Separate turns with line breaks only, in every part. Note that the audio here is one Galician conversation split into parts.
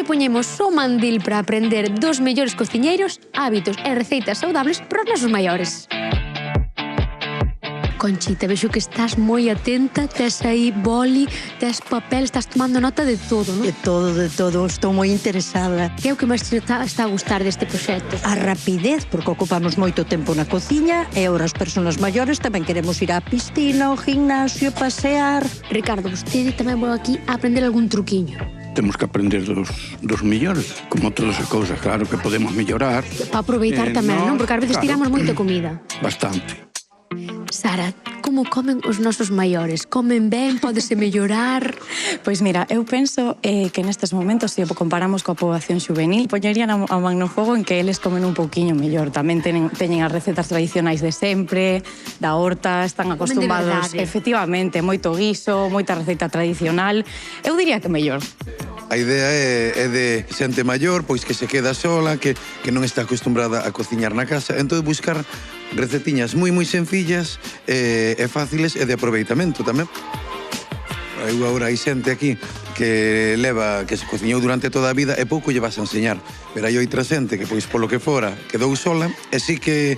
Hoxe poñemos o mandil para aprender dos mellores cociñeiros, hábitos e receitas saudables para os nosos maiores. Conchita, vexo que estás moi atenta, tes aí boli, tes papel, estás tomando nota de todo, non?
De todo, estou moi interesada.
Que é o que máis te está a gustar deste proxecto?
A rapidez, porque ocupamos moito tempo na cociña e ahora as persoas maiores tamén queremos ir á piscina, ao gimnasio, pasear.
Ricardo, vostede tamén vou aquí a aprender algún truquiño.
Temos que aprender dos millores, como todas as cousas, claro que podemos mellorar.
Para aproveitar tamén, non? Porque ás veces
claro,
tiramos moita comida.
Bastante.
Sara, como comen os nosos maiores? Comen ben? Pódese mellorar?
Pois mira, eu penso que nestes momentos, se comparamos coa poboación juvenil, poñerían a man no fogo en que eles comen un pouquiño mellor. Tamén teñen as recetas tradicionais de sempre, da horta, están acostumbrados, efectivamente, moito guiso, moita receita tradicional. Eu diría que mellor.
A idea é de xente maior, pois que se queda sola, que non está acostumbrada a cociñar na casa, entón buscar recetiñas moi sencillas e fáciles e de aproveitamento tamén. Eu agora hai xente aquí que se cociñou durante toda a vida e pouco lle vas a enseñar, pero hai outra xente que, pois, polo que fora, quedou sola e sí que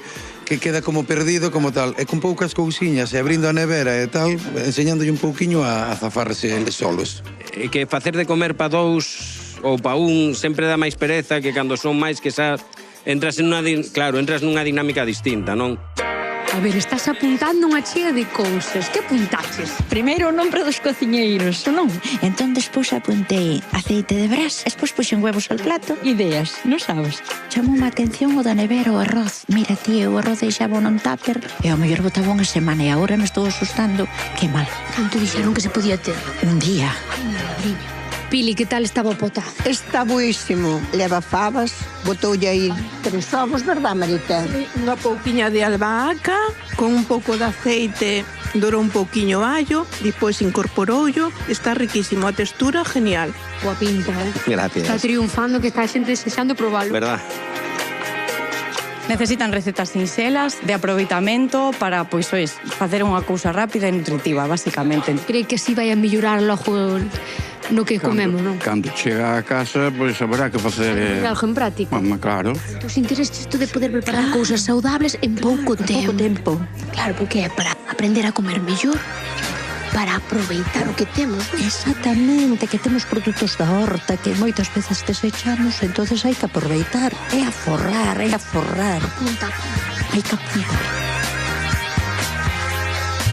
queda como perdido, como tal, e con poucas cousiñas, e abrindo a nevera e tal, enseñándolle un pouquiño a zafarse eles solos.
E que facer de comer pa dous ou pa un sempre dá máis pereza que cando son máis que xa entras nunha dinámica distinta, non?
A ver, estás apuntando unha chea de cousas. Que apuntaches?
Primeiro o nombre dos cociñeiros, non? Entón despois apuntei aceite de bras, despois puxen huevos al plato. Ideas, non sabes? Chamou a atención o da nevera o arroz. Mira, tío, o arroz deixaba non tupper e ao mellor botaba unha semana e agora me estou asustando. Que mal.
Canto dixeron que se podía ter?
Un día.
Ai, madriña. Pili, que tal estaba o potado?
Está buísimo. Leva fabas, botoulle aí 3 ovos, verdad, Marita?
Unha pouquiña de albahaca, con un pouco de aceite, dourou un pouquiño allo, despois incorporoulo, está riquísimo, a textura genial.
Boa pinta,
Gracias.
Está triunfando, que está a xente desexando probalo.
Verdad?
Necesitan recetas sinxelas, de aproveitamento para, pois, facer unha cousa rápida e nutritiva, basicamente.
Cree que así vai a mellorar logo no que comemos, non?
Cando chega a casa, pois haberá que facer...
Algo en práctico.
Claro.
Tu sintires isto de poder preparar cousas saudables en pouco tempo. Claro, porque é para aprender a comer mellor, para aproveitar o que temos.
Exactamente, que temos produtos da horta que moitas veces desechamos, entonces hai que aproveitar. É a forrar.
Apunta.
Hai que apuntar.